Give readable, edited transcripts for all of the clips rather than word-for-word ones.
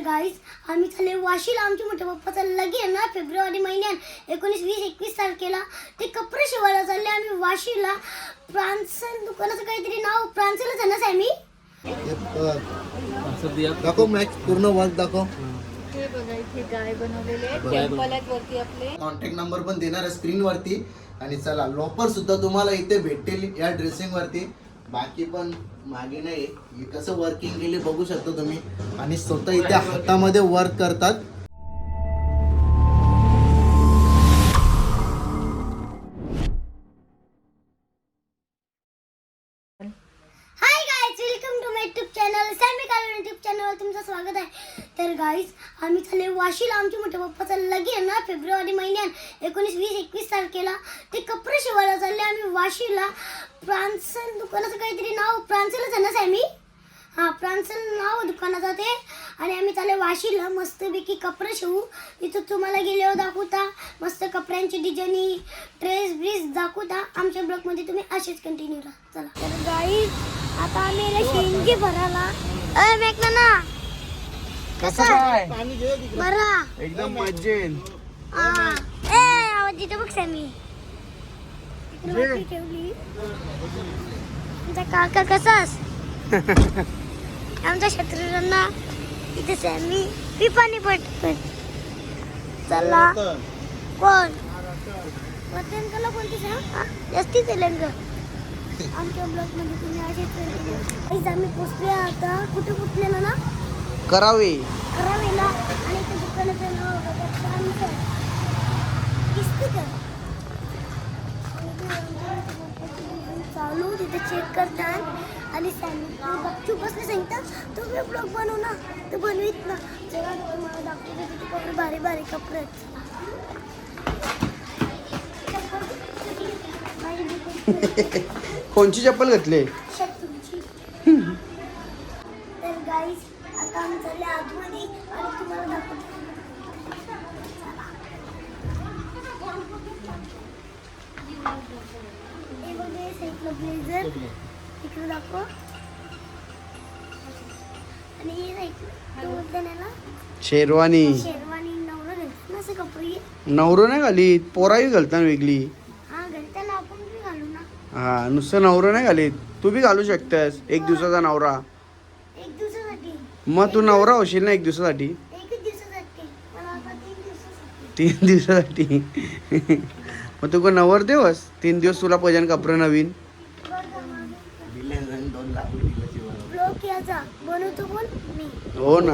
Guys आम्ही चालले वाशीला. आमच्या मोठ्या पप्पाचा लगीन ना फेब्रुवारी महिन्यात 19, 20, 21 तारखेला. ते कपडे शिवायला चालले आम्ही वाशीला. प्रांसल दुकानाचं काहीतरी नाव प्रांसलच आहे ना सॅमी? दाखव मॅच पूर्ण वर्क दाखव. हे बघा इथे गाय बनवलेले आहेत. टेम्पल आहेत वरती आपले. कॉन्टॅक्ट नंबर पण देणार आहे स्क्रीन वरती. आणि चला लोपर सुद्धा तुम्हाला इथे भेटेल या ड्रेसिंग वरती. बाकी पण मागे नाही हे कसं वर्किंग केले बघू शकता तुम्ही. आणि स्वतः इथे हातामध्ये वर्क करतात. Hi guys, welcome to my YouTube channel. Sammy Kalve YouTube चॅनलवर तुमचं स्वागत आहे. तर गाईज आम्ही चालले वाशीला. आमच्या मोठ्या पप्पाचा लगीन ना फेब्रुवारी महिन्यात 19, 20, 21 तारखेला. ते कपडे शिवायला चालले आम्ही वाशीला. प्रांसल दुकानाचं काहीतरी नाव प्रांसलच आहे ना सॅमी? हां, प्रांसल नाव दुकानाचं ते. आणि आम्ही चालले वाशीला मस्तपैकी कपडे शिवू. इथं तुम्हाला गेल्यावर दाखवता मस्त कपड्यांची डिझाईन ड्रेस ब्रेस दाखवता. आमच्या ब्लॉगमध्ये तुम्ही असेच कंटिन्यू राहा. चला तर गाईज आता आम्ही शेंगे भरायला. मेकना ना कसं काय बरा एकदम मजेत. आवाज येतो बघ सॅमी. ठेवली तुमचा काका कसास? आमच्या शत्रूंना इथे सॅमी पिपाणी पटपट. चला कोण वतन कला कोणती जास्ती तेलंग. आमच्या ब्लॉग मध्ये तुम्ही असेच आम्ही पोचले. आता कुठे पोचलेलो ना? करावे करावेला. आणि ते दुकानाचं नाव बघा प्रांसल. दिसते का? चालू तिथे चेक करतात आणि गपचूप बसले सांगतात तुम्ही ब्लॉग बनवू ना तर बनवीत ना. जेव्हा तुम्हाला दाखवते तिथे कपडे भारी भारी कपडे आहेत. कोणची चप्पल घेतली? शत्रूची. तर गाईज आता आम्ही चालले आतमध्ये आणि तुम्हाला दाखवते. हे बघा साईडला ब्लेझर इकडे दाखव. आणि हे साईडला शेरवानी. शेरवानी नवरा घालतात ना असे कपडे. नवरो नाही घालीत, पोराही घालतात वेगळी. हा घालताना आपण बी घालू ना. हा नुसतं नवरो नाही घालीत, तू बी घालू शकतेस. एक दिवसाचा नवरा. एक दिवसासाठी. मग तू नवरा होशील ना एक दिवसासाठी? एकच दिवसासाठी. मला आता 3 दिवसासाठी. 3 दिवसासाठी. मग तू कोण नवर देवस 3 दिवस तुला पहिल्यांदा कपडे नवीन. ब्लॉग याचा बनवतो कोण? मी. हो ना.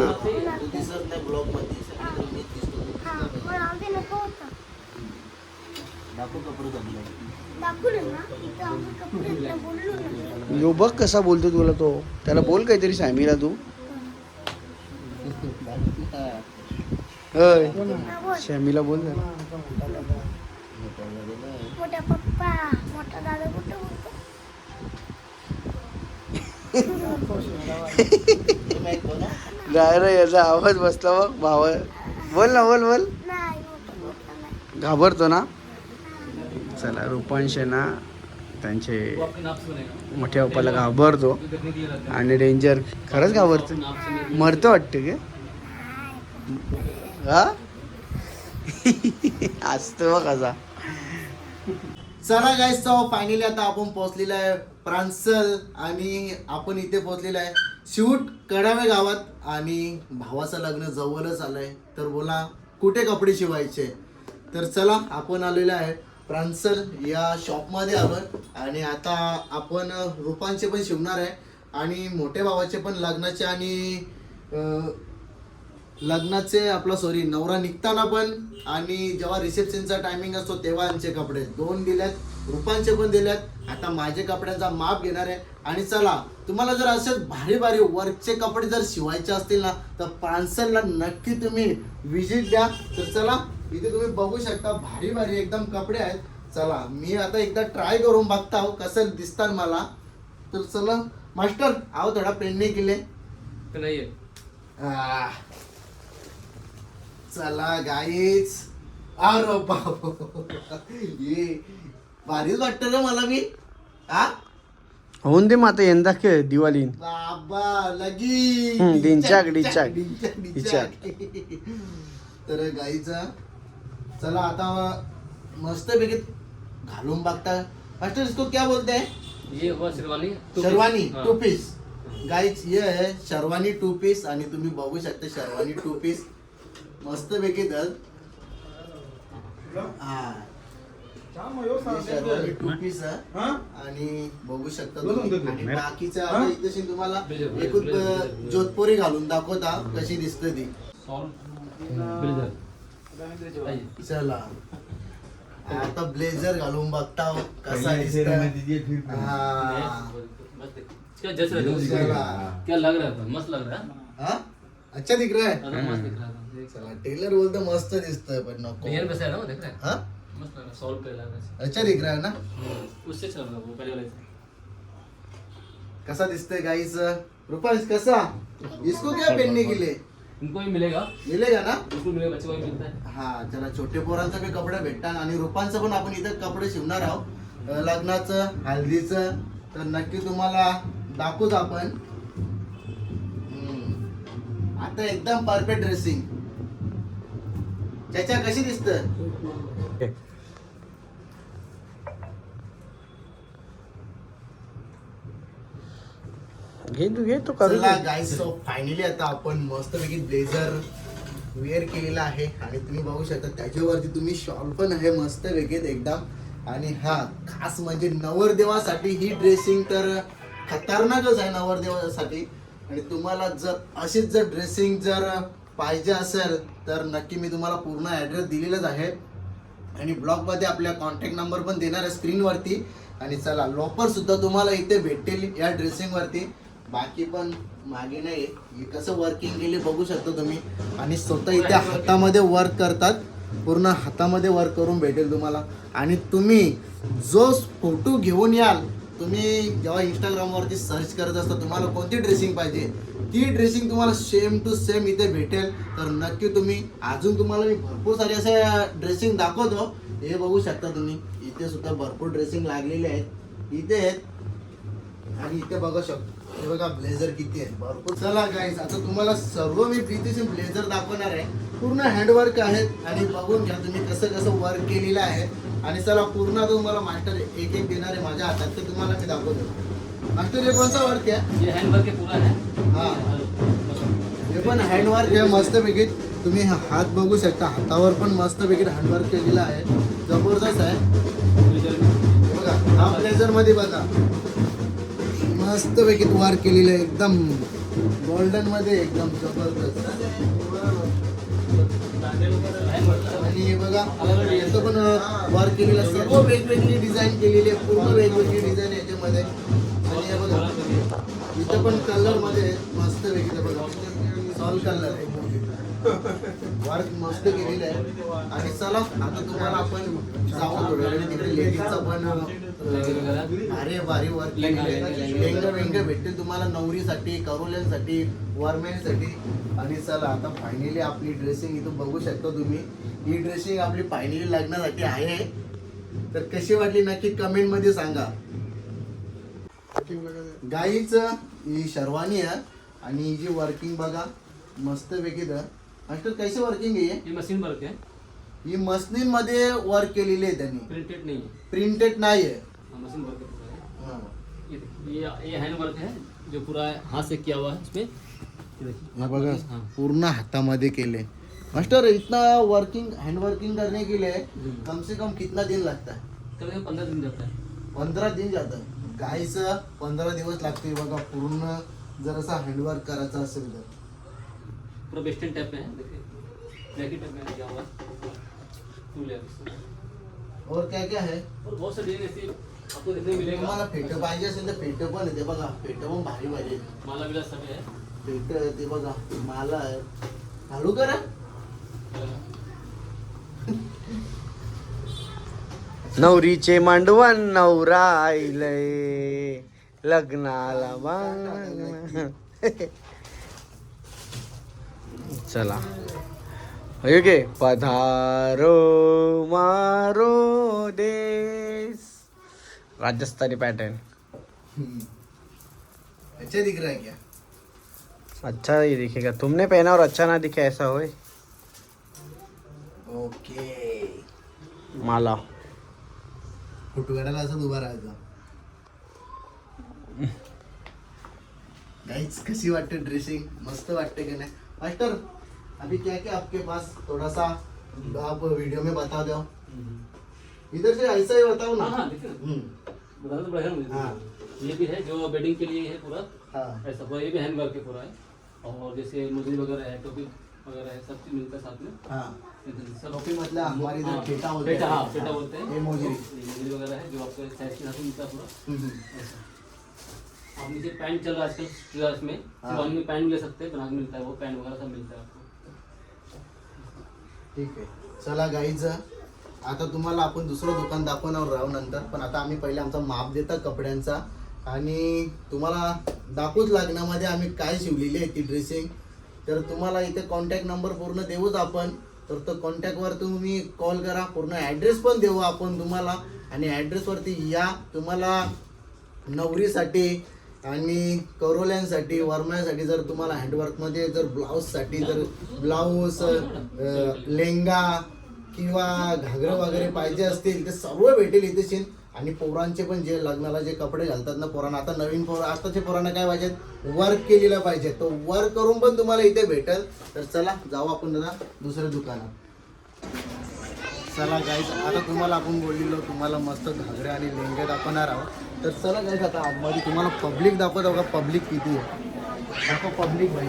हा मला आधी नको होता. दाखवलं ना इथं आपण कपडे बोललो ना. यो बघ कसा बोलतो तुला तो. त्याला बोल काहीतरी सॅमीला तू. होय हा, बोल. सॅमीला बोल ना. मोठा पप्पा मोठा दादा कुठं बोलतो? काय रे याचा आवाज बसला बघ भाव. बोल ना बोल बोल. नाही मोठा नाही. घाबरतो ना. चला रुपांश ना त्यांचे मोठ्या पप्पाला घाबरतो. आणि डेंजर खरंच घाबरतो. मरतो वाटतं की हा. असतो बघ कसा. चला गाईस फायनली आता आपण पोहोचलेलो आहे प्रांसल. आणि आपण इथे पोहोचलेलो आहे शूट कडावे गावात. आणि भावाचं लग्न जवळच आलंय. तर बोला कुठे कपडे शिवायचे. तर चला आपण आलेलो आहे प्रांसल या शॉपमध्ये आलोय. आणि आता आपण रूपांचे पण शिवणार आहे. आणि मोठ्या भावाचे पण लग्नाचे आणि लग्नाचे आपला नवरा निघताना पण. आणि जेव्हा रिसेप्शनचा टायमिंग असतो तेव्हा आमचे कपडे 2 दिल्यात. रूपांचे पण दिल्यात. आता माझे कपड्यांचा माप घेणार आहे. आणि चला तुम्हाला जर असे भारी भारी वर्कचे कपडे जर शिवायचे असतील ना तर प्रांसलला नक्की तुम्ही विजिट द्या. तर चला इथे तुम्ही बघू शकता भारी भारी एकदम कपडे आहेत. चला मी आता एकदा ट्राय करून बघता कसं दिसतात मला. तर चला मास्टर आहो थोडा पेनने केले. चला गाईच. अरे बाबा ये भारीच वाटतं रे मला. मी हा होऊन दे माता यंदा खेळ दिवाळी. आब्बा लगी डिंचाक, डिंचाक, डिंचाक. डिंचाक. तर गाईचा चला आता मस्त पैकी घालून बघता. मास्टर इसको क्या बोलते हैं? ये हुआ शेरवानी शेरवानी हाँ. 2 पीस. गाईज ये है शेरवानी 2 पीस आणि तुम्ही बघू शकता शेरवानी 2 पीस मस्त पैकी दल. हा हे शेरवानी 2 पीस आहे आणि बघू शकता तुम्ही. आणि बाकीचं आता इथे तुम्हाला एकूण जोधपुरी घालून दाखवता कशी दिसते ती. ब्लेजर चला आता ब्लेझर घालून बघता कसा दिसत. क्या जच रहा है चला. क्या लग रहा था मस्त लग रहा है हा अच्छा दिख रहा है. हाँ, मस्त दिख रहा था चला टेलर बोलतो मस्त दिसतोय पण नको. लेयर में से है ना वो देख रहा है हा मस्त लग रहा है सॉल पे लग रहा है अच्छा दिख रहा है ना. उससे चल रहा है वो पहले वाले से कसा दिसतोय गाईच. रुपांश कसा इसको क्या पहनने के लिए इनको भी मिलेगा मिलेगा ना. बिल्कुल मिलेगा बच्चे को भी मिलता है हा चला छोटे पोरांचं बी कपडे भेटतात आणि रुपांचं पण आपण इथं कपडे शिवणार आहोत लग्नाचं हल्दीचं. तर नक्की तुम्हाला दाखवतो आपण. आता एकदम परफेक्ट ड्रेसिंग. त्याच्या कशी दिसत. घे तू करू चला गाईस सो फायनली आता आपण मस्तपैकी ब्लेझर वेअर केलेला आहे आणि तुम्ही बघू शकता त्याच्यावरती तुम्ही शॉल पण आहे मस्त वेगळीत एकदम. आणि हा खास म्हणजे नवरदेवासाठी ही ड्रेसिंग तर खतरनाकच आहे नवरदेवासाठी. आणि तुम्हाला जर अशीच जर ड्रेसिंग जर पाहिजे असेल तर नक्की मी तुम्हाला पूर्ण ॲड्रेस दिलेलाच आहे आणि ब्लॉगमध्ये आपल्या कॉन्टॅक्ट नंबर पण देणार आहे स्क्रीनवरती. आणि चला लोपर सुद्धा तुम्हाला इथे भेटेल या ड्रेसिंगवरती. बाकी पण मागे नाही हे कसं वर्किंग केले बघू शकता तुम्ही. आणि स्वतः इथे हातामध्ये वर्क करतात. पूर्ण हातामध्ये वर्क करून भेटेल तुम्हाला. आणि तुम्ही जो फोटो घेऊन याल तुम्ही जेव्हा इंस्टाग्रामवरती सर्च करत असता तुम्हाला कोणती ड्रेसिंग पाहिजे ती ड्रेसिंग तुम्हाला सेम टू सेम इथे भेटेल. तर नक्की तुम्ही अजून तुम्हाला मी भरपूर सारे असे ड्रेसिंग दाखवतो. हे बघू शकता तुम्ही इथे सुद्धा भरपूर ड्रेसिंग लागलेले आहेत इथे आहेत. आणि इथे बघू शकतो हे बघा ब्लेझर किती आहे भरपूर. चला गाईस आता तुम्हाला सर्व मी प्रीतीचे ब्लेझर दाखवणार आहे. पूर्ण हँडवर्क आहेत आणि बघून घ्या तुम्ही कसं कसं वर्क केलेलं आहे. आणि चला पूर्ण तुम्हाला मास्टर एक एक देणार आहे माझ्या हातात ते तुम्हाला मी दाखवतो. मास्टर हे कोणता वर्क आहे. ये हैंड वर्क के पूरा है हा हे पण हँडवर्क आहे मस्तपैकी. तुम्ही हात बघू शकता हातावर पण मस्तपैकी हँडवर्क केलेला आहे जबरदस्त आहे. हे बघा हा ब्लेझर मध्ये बघा मस्तपैकी वर्क केलेलं आहे एकदम गोल्डन मध्ये एकदम जबरदस्त. आणि हे बघा याचं पण वर्क केलेलं आहे. सर्व वेगवेगळी डिझाईन केलेली आहे पूर्ण वेगवेगळी डिझाईन याच्यामध्ये. आणि हे बघा इथं पण कलर मध्ये मस्त वेगळी बघा सॉल कलर आहे वर्क मस्त केलेलं आहे. आणि चला आता तुम्हाला आपण जाऊ थोड्या वेळ तिकडे लेडीजचा पण भारी भारी वर्क लेंगा वेंगा भेटतील तुम्हाला नवरीसाठी करोल्यांसाठी वरमेनसाठी. आणि चला आता फायनली आपली ड्रेसिंग इथं बघू शकता तुम्ही. ही ड्रेसिंग आपली फायनली लग्नासाठी आहे. तर कशी वाटली नक्की कमेंट मध्ये सांगा. गाईच ही शेरवानी आहे आणि ही जी वर्किंग बघा मस्त वेगळी आहे. मास्टर कैसे वर्किंग आहे ये मशीन वर्क है ही मशीन मध्ये वर्क केलेली आहे त्यांनी प्रिंटेड नहीं है प्रिंटेड नाही आहे. हाँ, मशीन वर्क है पूरा है हा. ये देखिए, ये हैंड वर्क है जो पूरा हाथ से किया हुआ है इसमें ये देखिए हा बघा हाँ पूर्ण हातामध्ये केले. मास्टर इतना वर्किंग हैंड वर्किंग करने के लिए कम से कम कितना दिन लगता है. कभी 15 दिन जाता है 15 दिन जातं. गाईचं 15 दिवस लागते बघा पूर्ण जर असा हँडवर्क करायचा असेल तर. पूरा वेस्टर्न टाइप में है देखिए जैकेट टाइप में किया हुआ है फुल है इसमें। और क्या क्या है और बहुत सारी डिजाइन ऐसी आपको देखने को मिलेगा। तुम्हाला फेटं पाहिजे असेल तर फेटं पण येते बघा. फेटं पण भारी भारी आहे. माला विला सब है फेटं येते बघा माला आहे. चालू करा. नवरीचे मांडवण नवरा आईलय लग्नाला बांग. चला ओके पधारो मारो देश राजस्थानी पॅटर्न. अच्छा दिख रहा है क्या अच्छा ही दिखेगा, तुमने पहना और अच्छा ना दिखे ऐसा होय. ओके. माला फुटगाड्याला असं उभा राहायचं. गाइस कशी वाटते ड्रेसिंग? मस्त वाटते की नाही मास्टर? अभी क्या क्या आपके पास थोड़ा सा आप वीडियो में बता दो. इधर से ऐसा ही बताओ ना. हाँ देखिए बता तो बढ़िया मुझे. हाँ. ये भी है जो बेडिंग के लिए है पूरा हाँ. ऐसा पूरा, ये भी हैंड वर्क है पूरा है. और जैसे मुजरी वगैरह है, टोपी वगैरह है, सब चीज मिलता है साथ में. हाँ. सब टोपी मतलब हमारी इधर हाँ, फेटा बोलते फेटा, हाँ हैं. फेटा बोलते हैं. ये मोजरी. ये मुजरी वगैरह है जो आपको साइज के साथ में मिलता है पूरा हम्म. ऐसा. आप नीचे पैंट चल रहा है आजकल ट्राउजर्स में, हाँ. शिवानी में पैंट भी ले सकते हैं, बना के मिलता है वो पैंट वगैरह सब मिलता है आपको. ठीक आहे. चला गाईज आता तुम्हाला आपण दुसरं दुकान दाखवणार राहू नंतर, पण आता आम्ही पहिले आमचा माप देता कपड्यांचा आणि तुम्हाला दाखवूच लग्नामध्ये आम्ही काय शिवलेली आहे ती ड्रेसिंग. तर तुम्हाला इथे कॉन्टॅक्ट नंबर पूर्ण देऊच आपण, तर तो कॉन्टॅक्टवर तुम्ही कॉल करा. पूर्ण ॲड्रेस पण देऊ आपण तुम्हाला आणि ॲड्रेसवरती या. तुम्हाला नवरीसाठी आणि करोल्यांसाठी वरम्यासाठी जर तुम्हाला हँडवर्कमध्ये जर ब्लाऊजसाठी जर ब्लाऊज लेंगा किंवा घागरं वगैरे पाहिजे असतील ते सर्व भेटेल इथे. आणि पोरांचे पण जे लग्नाला जे कपडे घालतात ना पोरांना, आता नवीन आताच्या पोरांना काय पाहिजे, वर्क केलेलं पाहिजे, तो वर्क करून पण तुम्हाला इथे भेटेल. तर चला जाऊ आपण दादा दुसऱ्या दुकानात. चला गाईज आता तुम्हाला आपण बोललेलो तुम्हाला मस्त घागरे आणि लेंगे दाखवणार आहोत. तर चला गाईज आता आतमध्ये तुम्हाला पब्लिक दाखवतो का पब्लिक किती आहे. दाखव पब्लिक भाई.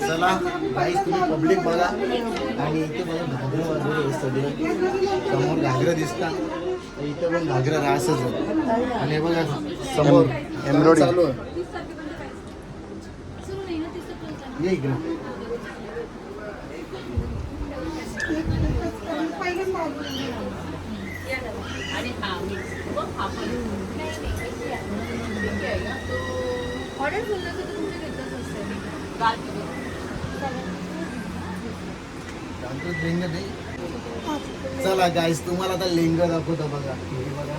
चला गाईज तुम्ही पब्लिक बघा आणि इथे बघा घागरं वगैरे हे सगळं समोर घागरं दिसतात. इथे पण घागरं रासच आहे आणि हे बघा समोर एम्ब्रॉयडरी चालू आहे. ये इकडे. ऑर्डर बोललं तर तुमचे घेतलंच असतं. चला गाईस तुम्हाला आता लेंग दाखवतो बघा. हे बघा.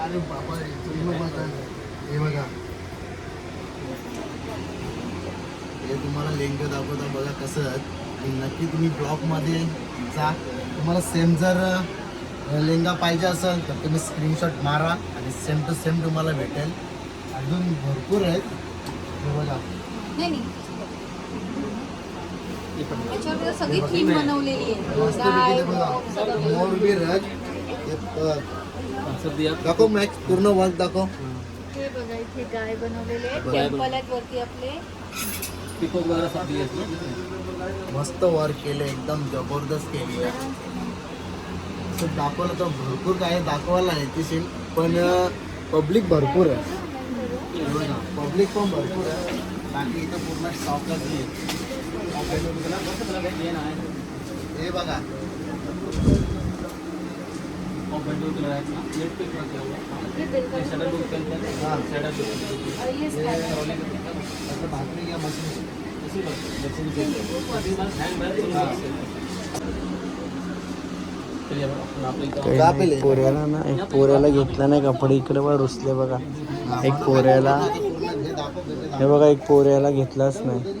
अरे बाबा रे, तुम्ही बघा. हे बघा हे तुम्हाला लेंग दाखवतो बघा कसं. नक्की तुम्ही ब्लॉगमध्ये जा. तुम्हाला सेम जर लेंगा पाहिजे असेल तर तुम्ही स्क्रीनशॉट मारा आणि सेम टू सेम तुम्हाला भेटेल. अजून भरपूर आहेत. हे बघा नाही त्याच्यावर सगळी थीम बनवलेली आहे. मस्तपैकी ते बघा मोर बी रग. सब दिया दाखव मॅक्स पूर्ण वर्क दाखव. हे बघा इथे गाय बनवलेले आहेत. गाय टेम्पल आहेत वरती आपले. पिकॉक वगैरह सब दिया इसमें. मस्त वर्क केलं एकदम जबरदस्त केलेलं आहे. असं दाखवलं तर भरपूर काय दाखवायला येते पण पब्लिक भरपूर आहे. पब्लिक पण भरपूर आहे. बाकी इथं पूर्ण स्टॉकच नाही. हे बघा और बंडल कलर है ना, प्लेट पे कलर किया हुआ है. ये शटर बुक के अंदर हाँ. शटर बुक और ये स्कैनर. रोलिंग के अंदर असं भाकरी घ्या मशीन. इसी बात मशीन के अभी बस हैंड बैग हाँ. चलिए अब आप लोग का पेले? पोऱ्याला ना एक पोऱ्याला घेतला नाही कपडे इकडे बघा रुसले बघा. एक पोऱ्याला हे दाखव. हे बघा एक पोऱ्याला घेतलाच नाही.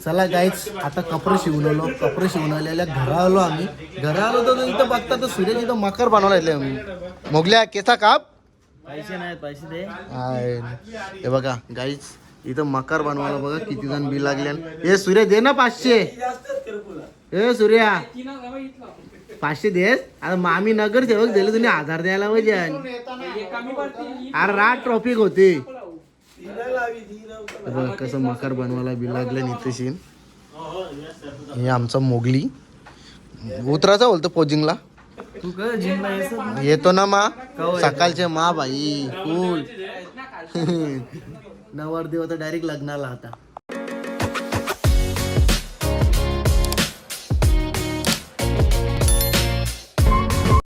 चला गाईच आता कपडे शिवलेल्या घरा आलो आम्ही. घरा आलो तर इथं बघता तर सूर्य इथं मकर बनवला येतले आम्ही. मोगल्या केसा काप. पैसे नाही पैसे दे. हाय. हे बघा गाईच इथं मकर बनवायला बघा किती जण बी लागले. हे सूर्य दे ना 500. ए सूर्या 500 देस. आता मामी नगर सेवक दिले तुम्ही 1000 द्यायला पाहिजे. अरे रात ट्रॉफिक होती. बघा कसं मकर बनवायला बी लागलं नितेशीन. हे आमचा मोगली उतराचा बोलतो पोजिंगला. तू कर जिमला येतो ना मा सकाळचे मा भाई फुल. नवरदेव तर डायरेक्ट लग्नाला आता